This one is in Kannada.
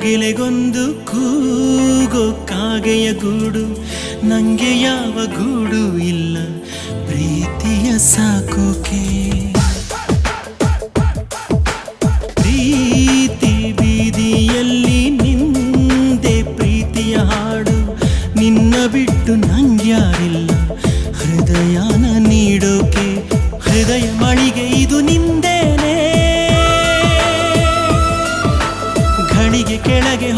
ಕೋಗಿಲೆಗೊಂದು ಕೂಗೋ ಕಾಗೆಯ ಗೂಡು, ನಂಗೆ ಯಾವ ಗೂಡು ಇಲ್ಲ ಪ್ರೀತಿಯ ಸಾಕೋಕೆ. ಪ್ರೀತಿ ಬೀದಿಯಲ್ಲಿ ನಿಂದೆ ಪ್ರೀತಿಯ ಹಾಡು, ನಿನ್ನ ಬಿಟ್ಟು ನಂಗ್ಯಾರಿಲ್ಲ ಹೃದಯನ ನೀಡೋಕೆ. ಹೃದಯ ಮಳಿಗೆ ಇದು ನಿಂದೇನೆ, ಘಳಿಗೆ ಕೆಳಗೆ